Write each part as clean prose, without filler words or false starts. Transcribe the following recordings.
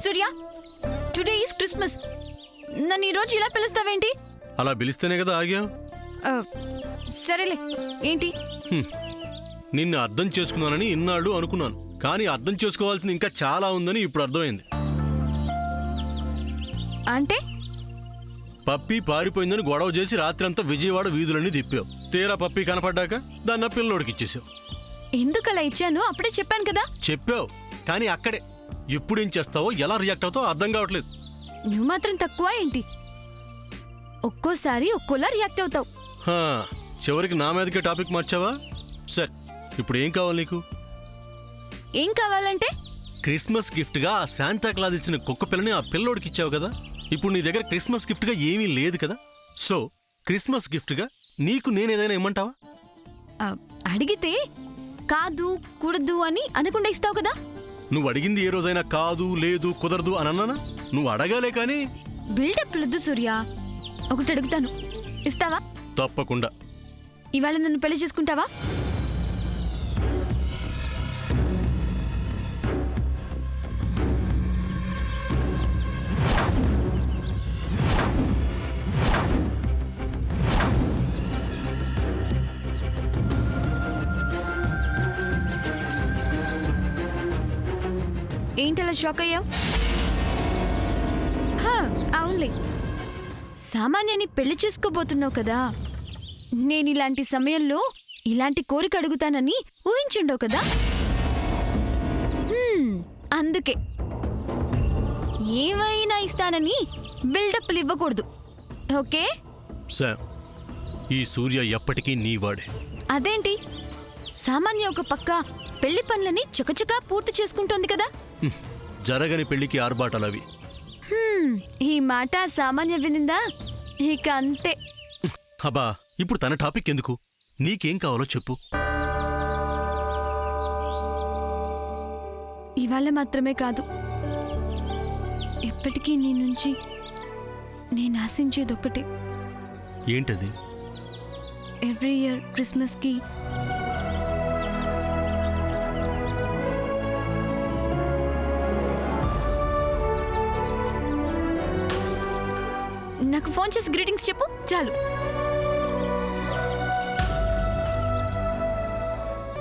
Surya, today is Christmas. నన్ను ఈరోజు ఇలా పిలుస్తావేంటి? అలా పిలిస్తేనే కదా ఆగావు. సరేలే, ఏంటి? నిన్ను అర్థం చేసుకున్నానని ఇన్నాళ్ళు అనుకున్నాను, కానీ అర్థం చేసుకోవాల్సింది ఇంకా చాలా ఉందని ఇప్పుడు అర్థమైంది. అంటే పప్పి పారిపోయిందని గొడవ చేసి రాత్రంతా విజయవాడ వీధులన్నీ తిప్పావు. తీరా పప్పి కనపడ్డాక దాన్ని పిల్లోడికి ఇచ్చేసావు. ఎందుకు అలా ఇచ్చాను అప్పుడే చెప్పాను కదా. చెప్పావు, కానీ అక్కడే ఎప్పుడేం చేస్తావో ఎలా రియాక్ట్ అవుతావో అర్థం కావట్లేదు. నువ్వు మాత్రం తక్కువ ఏంటి? ఒక్కోసారి ఒక్కోలా రియాక్ట్ అవుతావు. చివరికి నా మీదకే టాపిక్ మార్చావా? సరే, ఇప్పుడు ఏం కావాలి నీకు? ఏం కావాలంటే క్రిస్మస్ గిఫ్ట్గా ఆ శాంతా క్లాస్ ఇచ్చిన కుక్క పిల్లని ఆ పిల్లోడికి ఇచ్చావు కదా. ఇప్పుడు నీ దగ్గర క్రిస్మస్ గిఫ్ట్గా ఏమీ లేదు కదా. సో క్రిస్మస్ గిఫ్ట్గా నీకు నేనేదైనా ఇమ్మంటావా? అడిగితే కాదు కూడదు అని అనకుండా ఇస్తావు కదా. నువ్వు అడిగింది ఏ రోజైనా కాదు లేదు కుదరదు అని అన్నానా? నువ్వు అడగాలే కానీ బిల్డప్ లొద్దు సూర్య. ఒకటి అడుగుతాను, ఇస్తావా? తప్పకుండా. ఇవాళ నన్ను పెళ్లి చేసుకుంటావా? ఏంటలా షాక్ అయ్యావు? అవునులే, సామాన్యాన్ని పెళ్లి చేసుకోబోతున్నావు కదా. నేను ఇలాంటి సమయంలో ఇలాంటి కోరిక అడుగుతానని ఊహించుండవు కదా. అందుకే ఏమైనా ఇస్తానని బిల్డప్లు ఇవ్వకూడదు, ఓకే? సామ్, ఈ సూర్య ఎప్పటికీ నీవాడే. అదేంటి, సామాన్య ఒక పక్క పెళ్లి పనులని చకచకా పూర్తి చేసుకుంటోంది కదా. జరగని పెళ్లికి ఆర్బాటాలవి. ఈ మాట సామాన్య వినిందా ఇక అంతే. అబ్బా, ఇప్పుడు తన టాపిక్ ఎందుకు? నీకేం కావాలో చెప్పు. ఇవాళ మాత్రమే కాదు, ఎప్పటికీ నీ నుంచి నేను ఆశించేదొక్కటే. ఏంటది? ఎవ్రీ ఇయర్ క్రిస్మస్కి నాకు ఫోన్ చేసి గ్రీటింగ్స్ చెప్పు చాలు.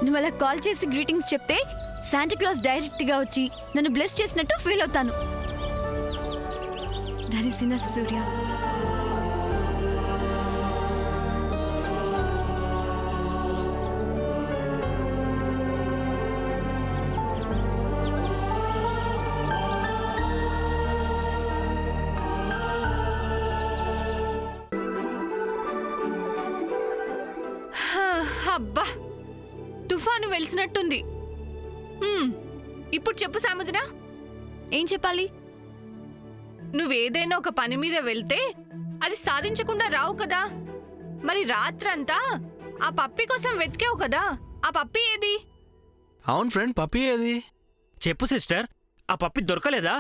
నువ్వు అలా కాల్ చేసి గ్రీటింగ్స్ చెప్తే శాంటా క్లాస్ డైరెక్ట్గా వచ్చి నన్ను బ్లెస్ చేసినట్టు ఫీల్ అవుతాను. దట్ ఈస్ ఇనఫ్ సూర్య. అబ్బా, తుఫాను వెలిసినట్టుంది. ఇప్పుడు చెప్పు సాముద్రా. ఏం చెప్పాలి? నువ్వేదైనా ఒక పని మీద వెళ్తే అది సాధించకుండా రావు కదా. మరి రాత్రంతా ఆ పప్పి కోసం వెతికావు కదా, ఆ పప్పి ఏది? అవును ఫ్రెండ్, పప్పి ఏది? చెప్పు సిస్టర్, ఆ పప్పి దొరకలేదా?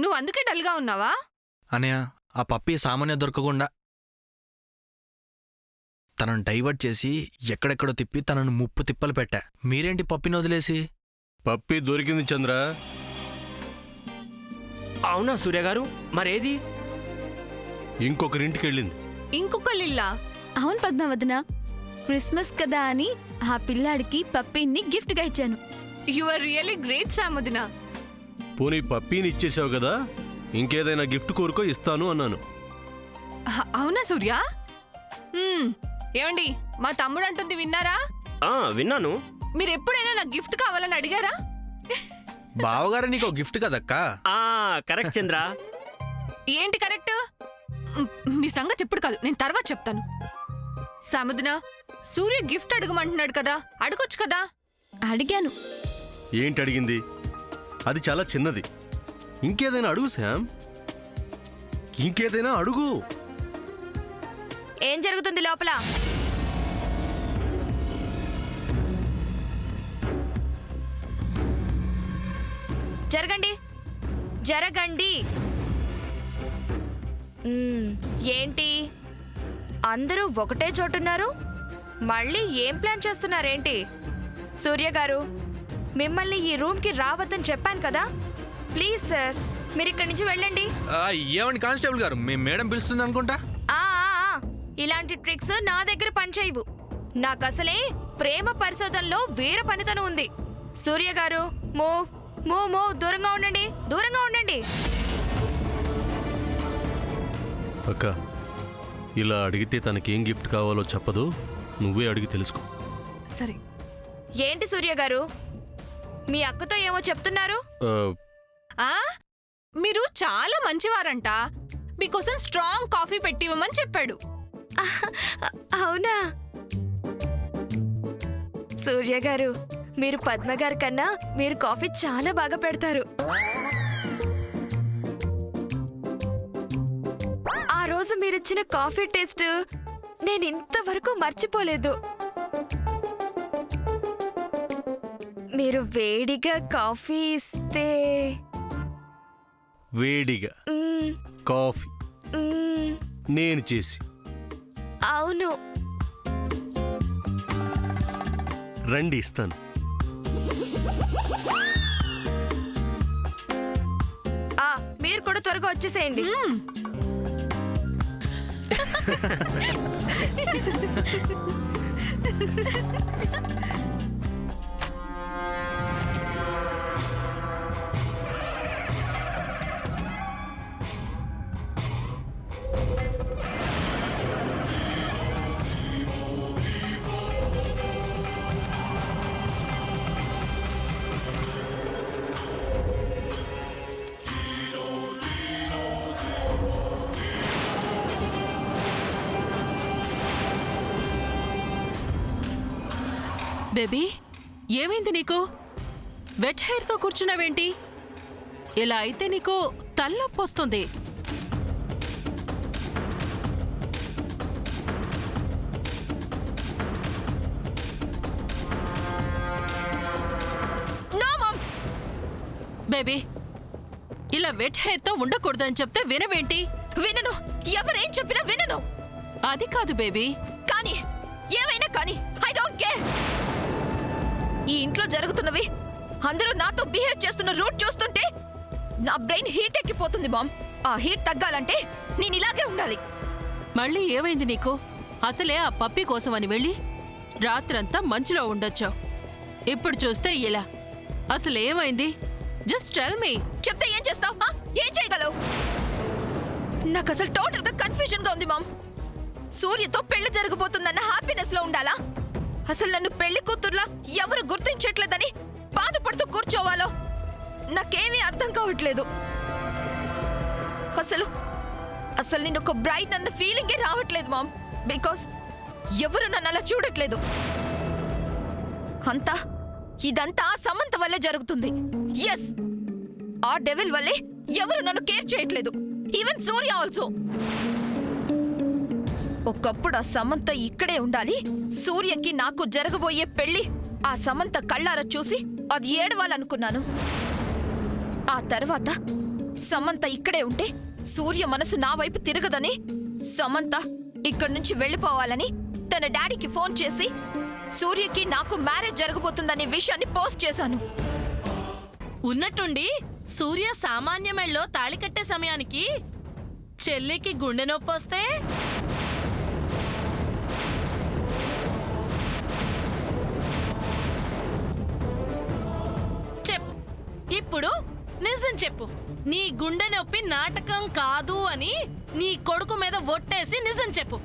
నువ్వు అందుకే డల్గా ఉన్నావా? అనయ్య, ఆ పప్పి సామాన్య దొరకకుండా తనను డైవర్ట్ చేసి ఎక్కడెక్కడో తిప్పి తనను ముప్పు తిప్పలు పెట్టా. మీరేంటి పప్పిని వదిలేసి? పప్పి దొరికింది చంద్ర. అవునా సూర్య గారు, మరేది? ఇంకొకరింటికి వెళ్ళింది. ఇంకొక లిల్లా? అవును పద్మావదన, క్రిస్మస్ కదా అని ఆ పిల్లాడికి పప్పీని గిఫ్ట్గా ఇచ్చాను. యు ఆర్ రియల్లీ గ్రేట్ సాముద్నా. పోనీ పప్పీని ఇచ్చేసావు కదా, ఇంకేదైనా గిఫ్ట్ కోరుకో ఇస్తాను అన్నాను. అవునా సూర్య? ఏమండి, మా తమ్ముడు అంటుంది విన్నారా? విన్నాను. మీరు ఎప్పుడైనా నాకు గిఫ్ట్ కావాలని అడిగారా? బావగారు నీకు గిఫ్ట్ కదక్కా. కరెక్ట్ చంద్ర. ఏంటి కరెక్ట్? మీ సంగతి ఇప్పుడు కాదు, నేను తర్వాత చెప్తాను. సాముద్నా, సూర్య గిఫ్ట్ అడగమంటున్నాడు కదా, అడగొచ్చు కదా. అడిగాను. ఏంటి అడిగింది? అది చాలా చిన్నది. ఇంకేదైనా అడుగు శామ్, ఇంకేదైనా అడుగు. ఏం జరుగుతుంది లోపల? జరగండి జరగండి. ఏంటి అందరూ ఒకటే చోటున్నారు? మళ్ళీ ఏం ప్లాన్ చేస్తున్నారేంటి? సూర్య గారు, మిమ్మల్ని ఈ రూమ్కి రావద్దని చెప్పాను కదా. ప్లీజ్ సార్ మీరు ఇక్కడి నుంచి వెళ్ళండి. ఏమండి కానిస్టేబుల్ గారు, మీ మేడం పిలుస్తుంది అనుకుంటా. ఆ ఆ, ఆ. ఇలాంటి ట్రిక్స్ నా దగ్గర పనిచేయవు. నాకు అసలే ప్రేమ పరిశోధనలో వేరే పనితనం ఉంది. సూర్య గారు మూవ్ మూవ్ మూవ్, దూరంగా ఉండండి, దూరంగా ఉండండి. అక్క, ఇలా అడిగితే తనకేం గిఫ్ట్ కావాలో చెప్పదు, నువ్వే అడిగి తెలుసుకో. సరే. ఏంటి సూర్య గారు, మీ అక్కతో ఏమో చెప్తున్నారు? ఆ మీరు చాలా మంచివారంట. మీకోసం స్ట్రాంగ్ కాఫీ పెట్టివ్వమని చెప్పాడు. అవునా? సూర్య గారు, మీరు పద్మ గారి కన్నా మీరు కాఫీ చాలా బాగా పెడతారు. ఆ రోజు మీరిచ్చిన కాఫీ టేస్ట్ నేను ఇంతవరకు మర్చిపోలేదు. మీరు వేడిగా కాఫీ ఇస్తే వేడిగా మ్మ్, కాఫీ మ్మ్, నేను చేసి అవును. రండి ఇస్తాను. మీరు కూడా త్వరగా వచ్చేసేయండి. బేబీ, ఏమైంది నీకు? వెట్ హెయిర్తో కూర్చున్నావేంటి? ఇలా అయితే నీకు తలనొప్పి వస్తుంది. బేబీ, ఇలా వెట్ హెయిర్తో ఉండకూడదని చెప్తే వినవేంటి? వినను. ఎవరేం చెప్పినా వినను. అది కాదు బేబీ. కానీ ఏమైనా కానీ ఐ డోంట్ కేర్. ఈ ఇంట్లో జరుగుతున్నవి, అందరూ నాతో బిహేవ్ చేస్తున్న రూట్ చూస్తుంటే నా బ్రెయిన్ హీట్ ఎక్కిపోతుంది మామ్. ఆ హీట్ తగ్గాలంటే నేను ఇలాగే ఉండాలి. మళ్ళీ ఏమైంది నీకు? అసలే ఆ పప్పి కోసమని వెళ్ళి రాత్రంతా మంచులో ఉండొచ్చావు. ఇప్పుడు చూస్తే ఇలా. అసలేమైంది? Just tell me. చెప్తే ఏం చేస్తావు? ఏం చేయగలవు? నాకు అసలు టోటల్ గా కన్ఫ్యూజన్ గా ఉంది మామ్. సూర్యతో పెళ్లి జరగబోతుందన్న హ్యాపీనెస్ లో ఉండాలా, అసలు నన్ను పెళ్లి కూతుర్లా ఎవరు గుర్తించట్లేదని బాధపడుతూ కూర్చోవాలో నాకేమీ అర్థం కావట్లేదు. అసలు అసలు నేను ఒక బ్రైడ్ అన్న ఫీలింగే రావట్లేదు మామ్. బికాస్ ఎవరు నన్ను అలా చూడట్లేదు. ఇదంతా సమంత వల్లే జరుగుతుంది. ఎస్, ఆ డెవిల్ వల్లే ఎవరు నన్ను కేర్ చేయట్లేదు. ఈవెన్ సూర్య ఆల్సో. ఒకప్పుడు ఆ సమంత ఇక్కడే ఉండాలి. సూర్యకి నాకు జరగబోయే పెళ్లి ఆ సమంత కళ్ళారా చూసి అది ఏడవాలనుకున్నాను. ఆ తర్వాత సమంత ఇక్కడే ఉంటే సూర్య మనసు నా వైపు తిరగదని, సమంత ఇక్కడి నుంచి వెళ్ళిపోవాలని తన డాడీకి ఫోన్ చేసి సూర్యకి నాకు మ్యారేజ్ జరగబోతుందనే విషయాన్ని పోస్ట్ చేశాను. ఉన్నట్టుండి సూర్య సామాన్య మెళ్ళలో తాళి కట్టే సమయానికి చెల్లికి గుండె నొప్పి వస్తే చెప్పు. ఇప్పుడు నిజం చెప్పు. నీ గుండె నొప్పి నాటకం కాదు అని నీ కొడుకు మీద ఒట్టేసి నిజం చెప్పు.